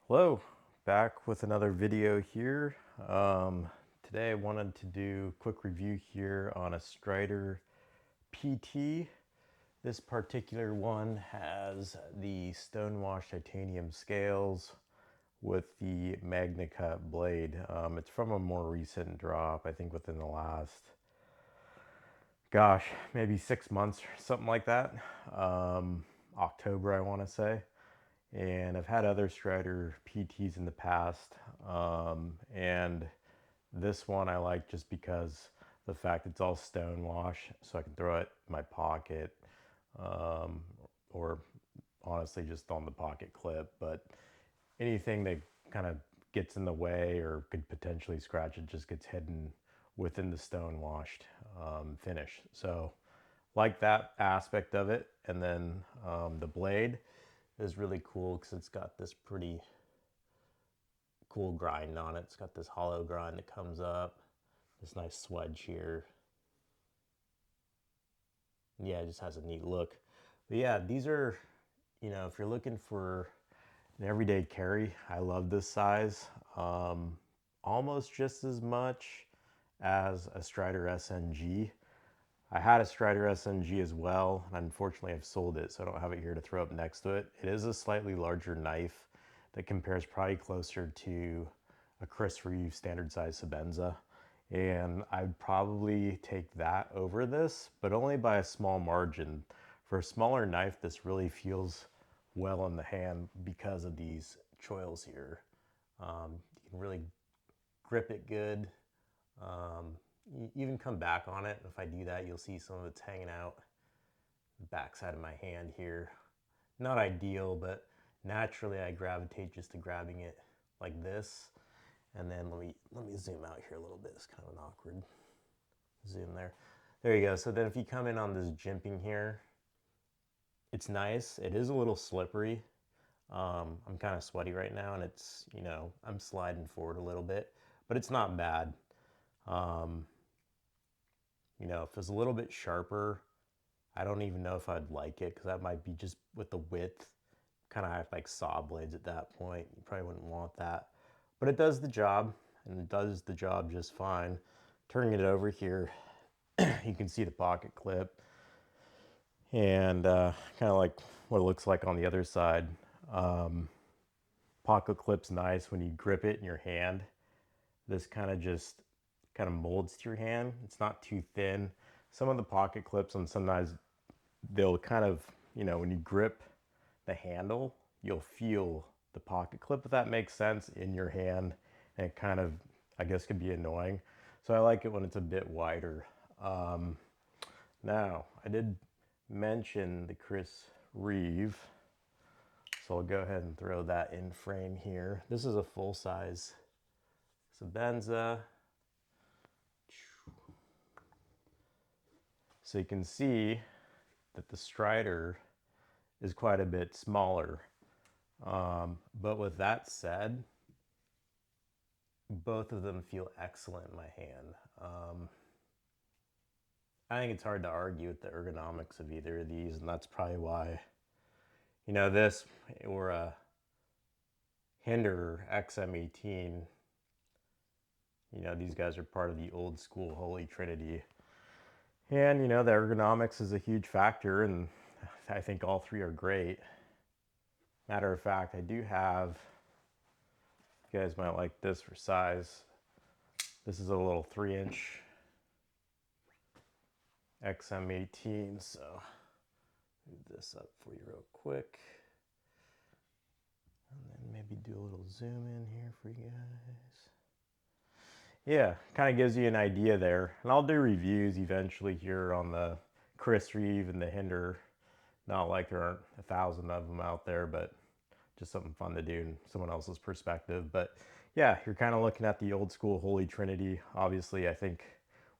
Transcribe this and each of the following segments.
Hello, back with another video here. Today I wanted to do a quick review here on a Strider PT. This particular one has the Stonewash titanium scales with the MagnaCut blade. It's from a more recent drop, I think within the last, maybe 6 months or something like that. October, I want to say. And I've had other Strider PTs in the past, and this one I like just because the fact it's all stone wash, so I can throw it in my pocket, um, or honestly just on the pocket clip. But anything that kind of gets in the way or could potentially scratch it just gets hidden within the stone washed finish. So like that aspect of it. And then the blade is really cool because it's got this pretty cool grind on it. It's got this hollow grind that comes up, this nice swedge here. Yeah, it just has a neat look. But yeah, these are, if you're looking for an everyday carry, I love this size. Almost just as much as a Strider SNG. I had a Strider SNG as well, and unfortunately I've sold it, so I don't have it here to throw up next to it. It is a slightly larger knife that compares probably closer to a Chris Reeve standard size Sebenza. And I'd probably take that over this, but only by a small margin. For a smaller knife, this really feels well in the hand because of these choils here. You can really grip it good. Even come back on it. If I do that, you'll see some of it's hanging out the backside of my hand here. Not ideal, but naturally I gravitate just to grabbing it like this. And then let me zoom out here a little bit. It's kind of an awkward zoom there. There you go. So then if you come in on this jimping here, it's nice. It is a little slippery. I'm kind of sweaty right now, and it's, I'm sliding forward a little bit, but it's not bad. If it was a little bit sharper, I don't even know if I'd like it, because that might be just with the width, kind of have like saw blades at that point. You probably wouldn't want that. But it does the job, and it does the job just fine. Turning it over here, you can see the pocket clip, and kind of like what it looks like on the other side. Pocket clip's nice when you grip it in your hand. This kind of molds to your hand. It's not too thin. Some of the pocket clips, and sometimes they'll kind of, when you grip the handle, you'll feel the pocket clip, if that makes sense, in your hand, and it kind of, I guess, can be annoying. So I like it when it's a bit wider. Now, I did mention the Chris Reeve, so I'll go ahead and throw that in frame here. This is a full-size Sebenza. So you can see that the Strider is quite a bit smaller. But with that said, both of them feel excellent in my hand. I think it's hard to argue with the ergonomics of either of these, and that's probably why, this or a Hinder XM18, these guys are part of the old school Holy Trinity. And, the ergonomics is a huge factor, and I think all three are great. Matter of fact, I do have, you guys might like this for size. This is a little 3-inch XM18, so move this up for you real quick. And then maybe do a little zoom in here for you guys. Yeah, kind of gives you an idea there. And I'll do reviews eventually here on the Chris Reeve and the Hinder. Not like there aren't 1,000 of them out there, but just something fun to do in someone else's perspective. But yeah, you're kind of looking at the old school Holy Trinity. Obviously, I think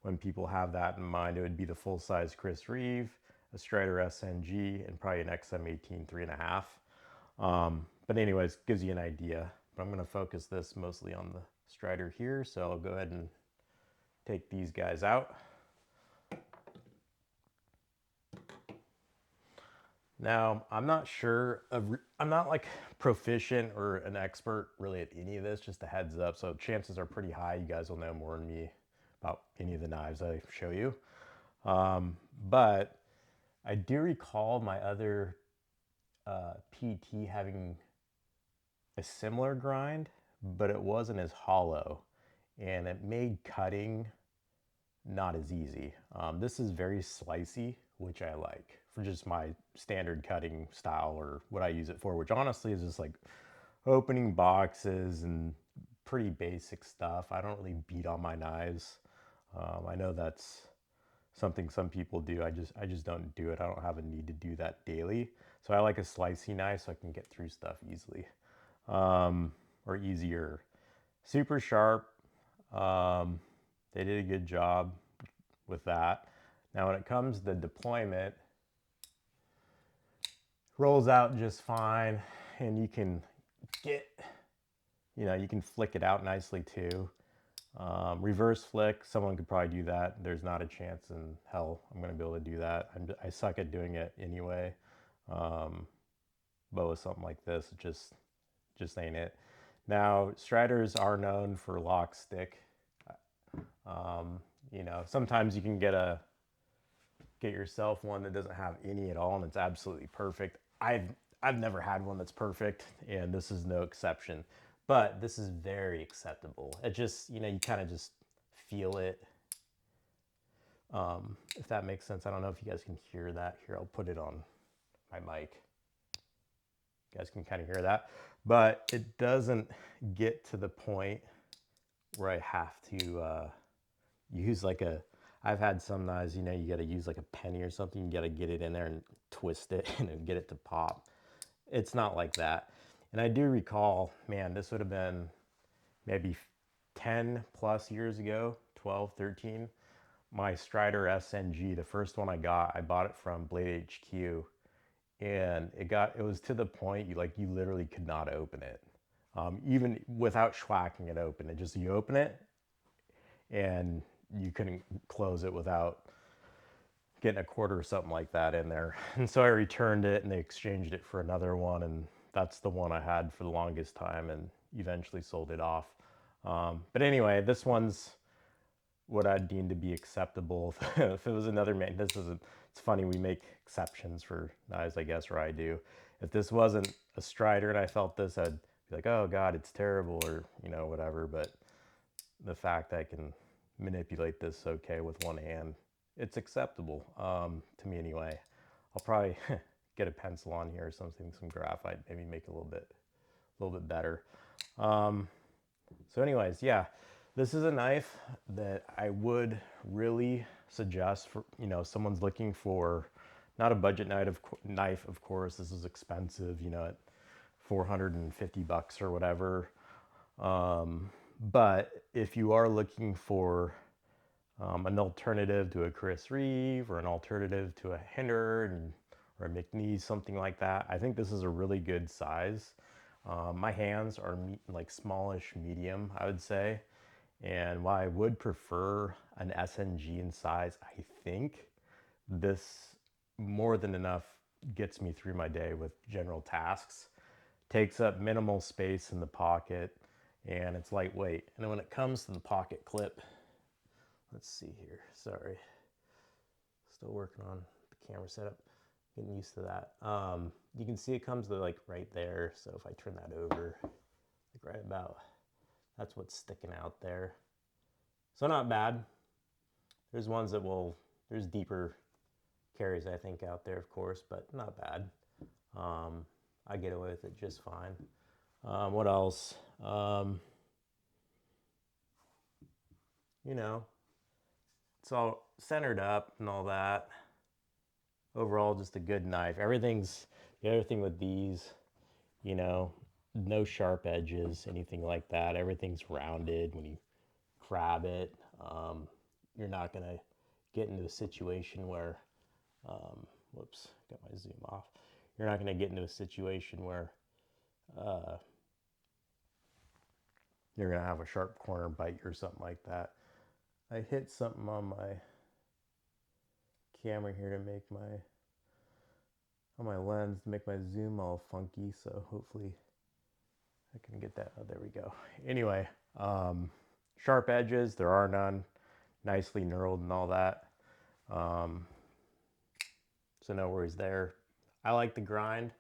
when people have that in mind, it would be the full-size Chris Reeve, a Strider SNG, and probably an XM18 3.5. But anyways, gives you an idea. But I'm going to focus this mostly on the Strider here, so I'll go ahead and take these guys out. Now, I'm not like proficient or an expert really at any of this, just a heads up. So chances are pretty high you guys will know more than me about any of the knives I show you. But I do recall my other PT having a similar grind, but it wasn't as hollow and it made cutting not as easy. This is very slicey, which I like for just my standard cutting style or what I use it for, which honestly is just like opening boxes and pretty basic stuff. I don't really beat on my knives. I know that's something some people do. I just don't do it. I don't have a need to do that daily. So I like a slicey knife so I can get through stuff easily, or easier. Super sharp. Um, they did a good job with that. Now, when it comes to the deployment, rolls out just fine, and you can get, you can flick it out nicely too. Reverse flick, someone could probably do that. There's not a chance in hell I'm going to be able to do that. I suck at doing it anyway. But with something like this, it just ain't it. Now, Striders are known for lock stick. Sometimes you can get yourself one that doesn't have any at all and it's absolutely perfect. I've never had one that's perfect, and this is no exception. But this is very acceptable. It just, you kind of just feel it. If that makes sense. I don't know if you guys can hear that. Here, I'll put it on my mic. You guys can kind of hear that. But it doesn't get to the point where I have to use like I've had some knives, you got to use like a penny or something. You got to get it in there and twist it and get it to pop. It's not like that. And I do recall, man, this would have been maybe 10 plus years ago, 12, 13. My Strider SNG, the first one I bought it from Blade HQ, and it was to the point you literally could not open it, even without schwacking it open. You open it and you couldn't close it without getting a quarter or something like that in there. And so I returned it and they exchanged it for another one, and that's the one I had for the longest time and eventually sold it off. But anyway, this one's what I'd deem to be acceptable. If it was another man, it's funny, we make exceptions for knives, I guess, or I do. If this wasn't a Strider and I felt this, I'd be like, oh God, it's terrible, or, whatever. But the fact that I can manipulate this okay with one hand, it's acceptable, to me anyway. I'll probably get a pencil on here or something, some graphite, maybe make it a little bit better. So anyways, yeah, this is a knife that I would really suggest for, someone's looking for not a budget knife, of course. This is expensive, at 450 bucks or whatever. But if you are looking for an alternative to a Chris Reeve or an alternative to a Hinder or a McNeese, something like that, I think this is a really good size. My hands are like smallish medium, I would say. And while I would prefer an SNG in size, I think this more than enough gets me through my day with general tasks. Takes up minimal space in the pocket, and it's lightweight. And then when it comes to the pocket clip, let's see here, sorry. Still working on the camera setup, getting used to that. You can see it comes to like right there. So if I turn that over, like right about, that's what's sticking out there. So not bad. There's ones there's deeper carries I think out there, of course, but not bad. I get away with it just fine. What else? It's all centered up and all that. Overall, just a good knife. The other thing with these, no sharp edges, anything like that. Everything's rounded when you grab it. You're not gonna get into a situation where, whoops, got my zoom off. You're not gonna get into a situation where you're gonna have a sharp corner bite or something like that. I hit something on my camera here to make my on my lens to make my zoom all funky, so hopefully I can get that. Oh, there we go. Anyway, sharp edges, there are none. Nicely knurled and all that. So no worries there. I like the grind.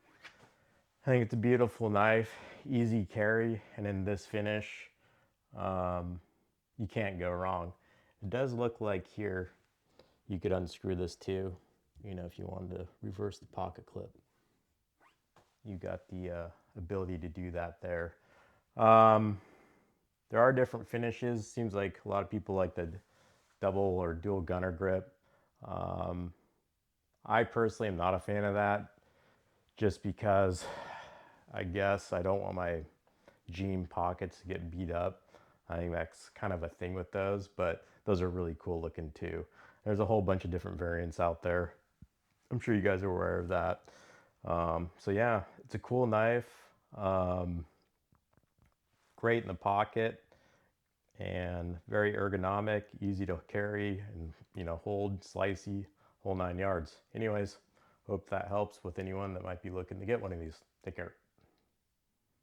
I think it's a beautiful knife, easy carry, and in this finish, you can't go wrong. It does look like here you could unscrew this too, you know, if you wanted to reverse the pocket clip. You got the ability to do that there. There are different finishes. Seems like a lot of people like the double or dual gunner grip. I personally am not a fan of that, just because I guess I don't want my jean pockets to get beat up. I think that's kind of a thing with those, but those are really cool looking too. There's a whole bunch of different variants out there. I'm sure you guys are aware of that. So yeah, it's a cool knife. Great in the pocket and very ergonomic, easy to carry and, you know, hold, slicey, whole 9 yards. Anyways, hope that helps with anyone that might be looking to get one of these. Take care.